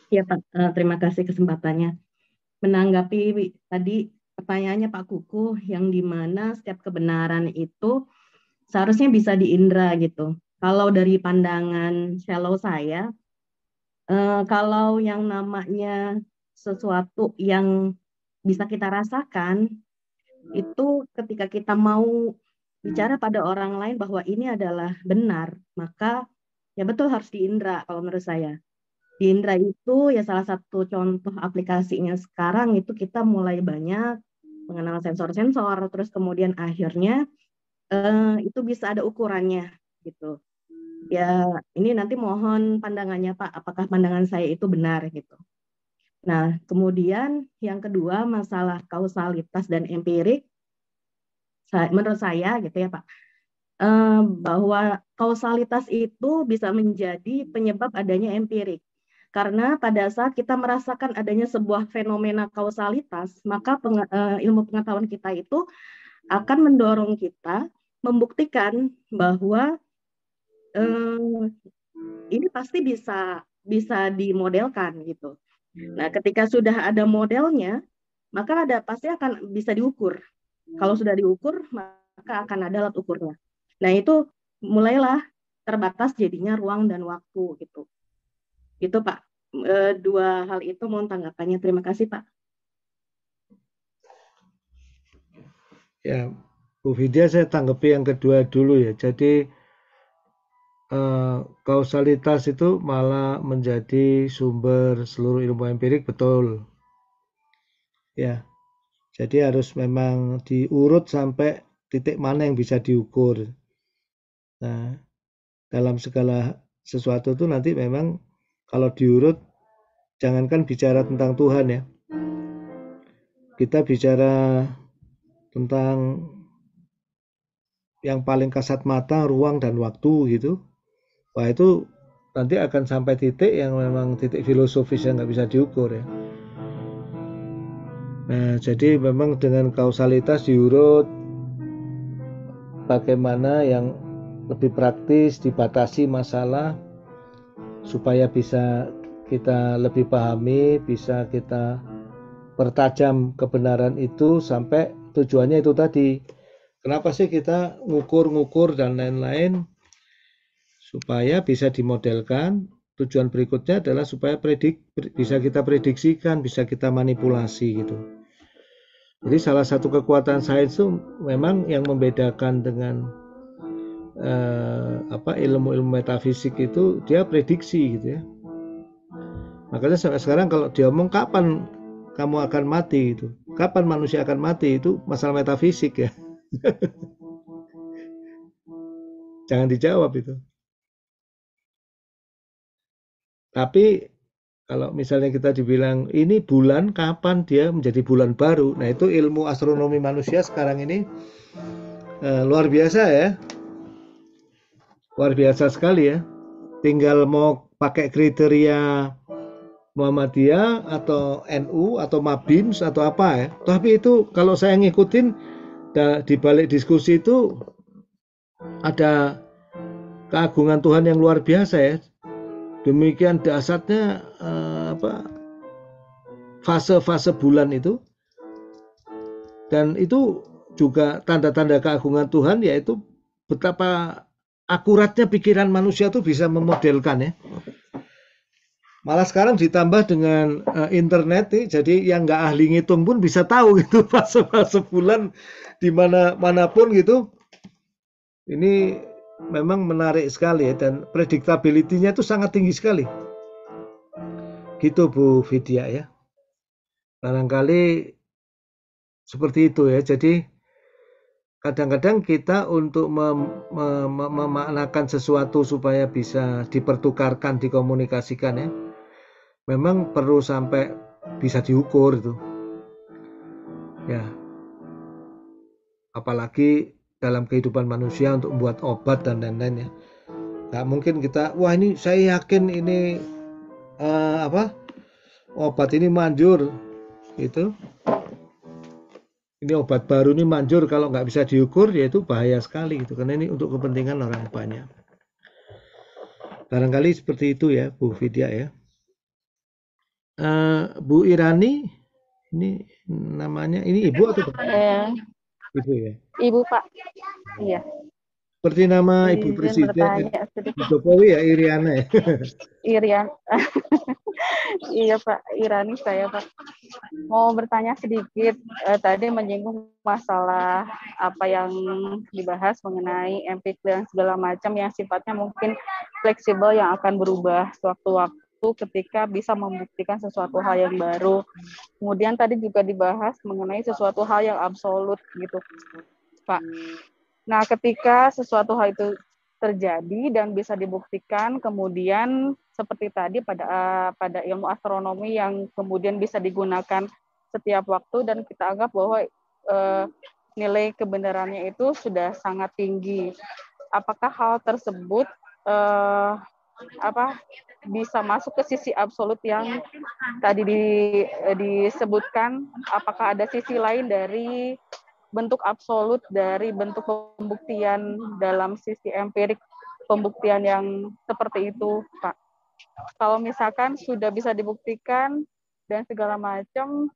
Ya Pak, terima kasih kesempatannya. Menanggapi tadi pertanyaannya Pak Kuku, yang dimana setiap kebenaran itu seharusnya bisa diindra gitu. Kalau dari pandangan shallow saya, kalau yang namanya sesuatu yang bisa kita rasakan, itu ketika kita mau bicara pada orang lain bahwa ini adalah benar, maka ya betul harus diindra kalau menurut saya. Di Indra itu ya salah satu contoh aplikasinya sekarang itu kita mulai banyak mengenal sensor-sensor, terus kemudian akhirnya itu bisa ada ukurannya gitu. Ya ini nanti mohon pandangannya Pak, apakah pandangan saya itu benar gitu. Nah kemudian yang kedua masalah kausalitas dan empirik, menurut saya gitu ya Pak, bahwa kausalitas itu bisa menjadi penyebab adanya empirik. Karena pada saat kita merasakan adanya sebuah fenomena kausalitas, maka ilmu pengetahuan kita itu akan mendorong kita membuktikan bahwa eh, ini pasti bisa bisa dimodelkan gitu. Nah, ketika sudah ada modelnya, maka ada pasti akan bisa diukur. Kalau sudah diukur, maka akan ada alat ukurnya. Nah, itu mulailah terbatas jadinya ruang dan waktu gitu. Itu Pak. Dua hal itu mohon tanggapannya. Terima kasih Pak. Ya, Bu Vidya, saya tanggapi yang kedua dulu ya. Jadi kausalitas itu malah menjadi sumber seluruh ilmu empirik, betul. Ya, jadi harus memang diurut sampai titik mana yang bisa diukur. Nah, dalam segala sesuatu itu nanti memang kalau diurut, jangankan bicara tentang Tuhan ya, kita bicara tentang yang paling kasat mata, ruang dan waktu gitu. Wah, itu nanti akan sampai titik yang memang titik filosofis yang nggak bisa diukur ya. Nah, jadi memang dengan kausalitas diurut bagaimana yang lebih praktis, dibatasi masalah supaya bisa kita lebih pahami, bisa kita pertajam kebenaran itu sampai tujuannya itu tadi. Kenapa sih kita ngukur-ngukur dan lain-lain? Supaya bisa dimodelkan. Tujuan berikutnya adalah supaya bisa kita prediksikan, bisa kita manipulasi gitu. Jadi salah satu kekuatan sains itu memang yang membedakan dengan ilmu-ilmu metafisik itu dia prediksi gitu ya. Makanya sampai sekarang kalau diomong kapan kamu akan mati itu, kapan manusia akan mati itu masalah metafisik ya. Jangan dijawab itu. Tapi kalau misalnya kita dibilang ini bulan kapan dia menjadi bulan baru, nah itu ilmu astronomi manusia sekarang ini luar biasa ya, luar biasa sekali ya. Tinggal mau pakai kriteria Muhammadiyah atau NU atau Mabims atau apa ya. Tapi itu kalau saya ngikutin di balik diskusi itu ada keagungan Tuhan yang luar biasa ya. Demikian dahsyatnya fase-fase bulan itu, dan itu juga tanda-tanda keagungan Tuhan, yaitu betapa akuratnya pikiran manusia itu bisa memodelkan ya. Malah sekarang ditambah dengan internet nih, jadi yang nggak ahli ngitung pun bisa tahu gitu fase-fase bulan di manapun gitu. Ini memang menarik sekali ya, dan predictability-nya itu sangat tinggi sekali. Gitu Bu Vidya ya. Barangkali seperti itu ya. Jadi kadang-kadang kita untuk memaknakan sesuatu supaya bisa dipertukarkan, dikomunikasikan ya, memang perlu sampai bisa diukur itu. Ya. Apalagi dalam kehidupan manusia untuk membuat obat dan lain-lain ya. Nggak mungkin kita, wah ini saya yakin ini obat ini manjur gitu. ini obat baru ini manjur kalau nggak bisa diukur, ya itu bahaya sekali gitu. Karena ini untuk kepentingan orang banyak. Barangkali seperti itu ya, Bu Vidya ya. Bu Irani, ini namanya, ini Ibu atau Bapak? Ibu ya. Ibu Pak, iya. Seperti nama Ibu Izin Presiden bertanya sedikit. Jokowi ya, Iriana ya. Irian, iya Pak, Irani saya Pak. Mau bertanya sedikit, tadi menyinggung masalah apa yang dibahas mengenai MP dan segala macam yang sifatnya mungkin fleksibel yang akan berubah sewaktu-waktu ketika bisa membuktikan sesuatu hal yang baru. Kemudian tadi juga dibahas mengenai sesuatu hal yang absolut gitu, Pak. Nah, ketika sesuatu hal itu terjadi dan bisa dibuktikan, kemudian seperti tadi pada ilmu astronomi yang kemudian bisa digunakan setiap waktu dan kita anggap bahwa nilai kebenarannya itu sudah sangat tinggi. Apakah hal tersebut bisa masuk ke sisi absolut yang tadi disebutkan? Apakah ada sisi lain dari bentuk absolut dari bentuk pembuktian dalam sisi empirik pembuktian yang seperti itu, Pak? Kalau misalkan sudah bisa dibuktikan dan segala macam,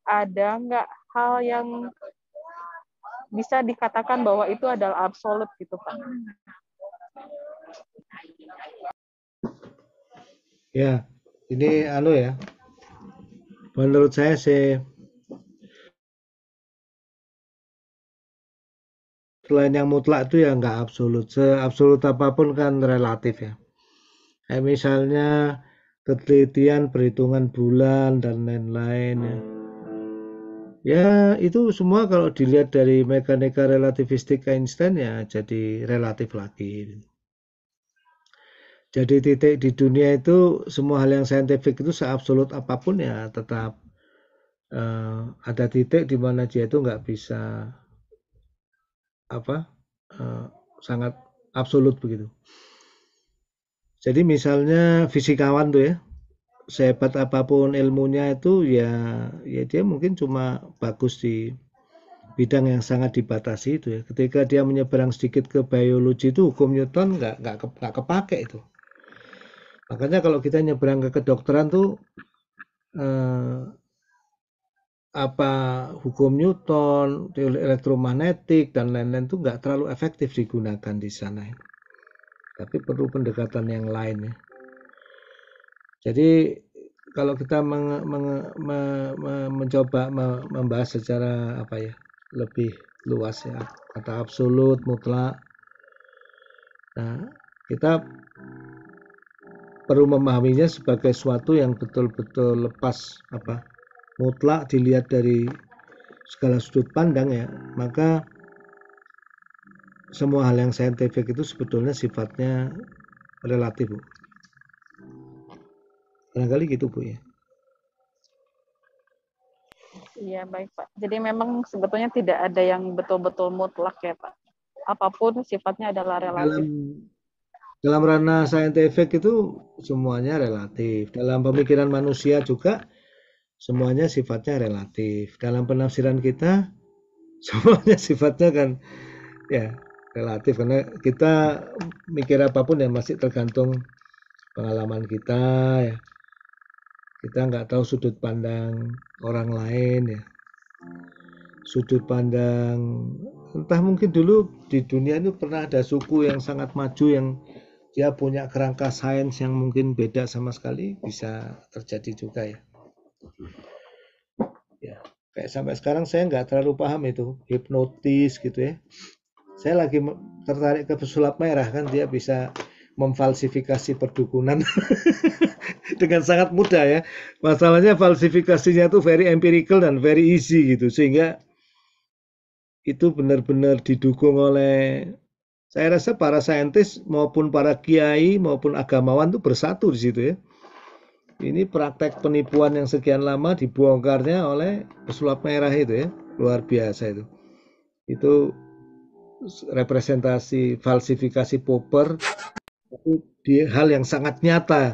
ada nggak hal yang bisa dikatakan bahwa itu adalah absolut gitu, Pak? Ya, ini ya. Menurut saya sih, selain yang mutlak itu ya nggak absolut. Seabsolut apapun kan relatif ya. Kayak misalnya ketelitian perhitungan bulan dan lain-lain ya. Ya itu semua kalau dilihat dari mekanika relativistik Einstein ya jadi relatif lagi. Jadi titik di dunia itu semua hal yang saintifik itu seabsolut apapun ya tetap ada titik di mana dia itu nggak bisa sangat absolut begitu. Jadi misalnya fisikawan tuh ya, sehebat apapun ilmunya itu ya dia mungkin cuma bagus di bidang yang sangat dibatasi itu ya. Ketika dia menyeberang sedikit ke biologi itu hukum Newton nggak kepake itu. Makanya kalau kita nyeberang ke kedokteran tuh hukum Newton, teori elektromagnetik dan lain-lain itu nggak terlalu efektif digunakan di sana. Tapi perlu pendekatan yang lain ya. Jadi kalau kita mencoba membahas secara lebih luas ya, kata absolut, mutlak. Nah, kita perlu memahaminya sebagai sesuatu yang betul-betul lepas mutlak dilihat dari segala sudut pandang ya, maka semua hal yang saintifik itu sebetulnya sifatnya relatif, Bu. Barangkali gitu, Bu ya. Iya, baik Pak. Jadi memang sebetulnya tidak ada yang betul-betul mutlak ya Pak. Apapun sifatnya adalah relatif. Dalam ranah saintifik itu semuanya relatif. Dalam pemikiran manusia juga semuanya sifatnya relatif. Dalam penafsiran kita semuanya sifatnya kan ya relatif, karena kita mikir apapun ya masih tergantung pengalaman kita ya. Kita nggak tahu sudut pandang orang lain ya. Sudut pandang, entah mungkin dulu di dunia itu pernah ada suku yang sangat maju yang dia punya kerangka sains yang mungkin beda sama sekali, bisa terjadi juga ya. Ya, kayak sampai sekarang saya nggak terlalu paham itu hipnotis gitu ya. Saya lagi tertarik ke pesulap merah, kan dia bisa memfalsifikasi perdukunan dengan sangat mudah ya. Masalahnya falsifikasinya itu very empirical dan very easy gitu, sehingga itu benar-benar didukung oleh, saya rasa para saintis maupun para kiai maupun agamawan itu bersatu di situ ya. Ini praktek penipuan yang sekian lama dibongkarnya oleh pesulap merah itu ya, luar biasa itu. Itu representasi falsifikasi Popper itu hal yang sangat nyata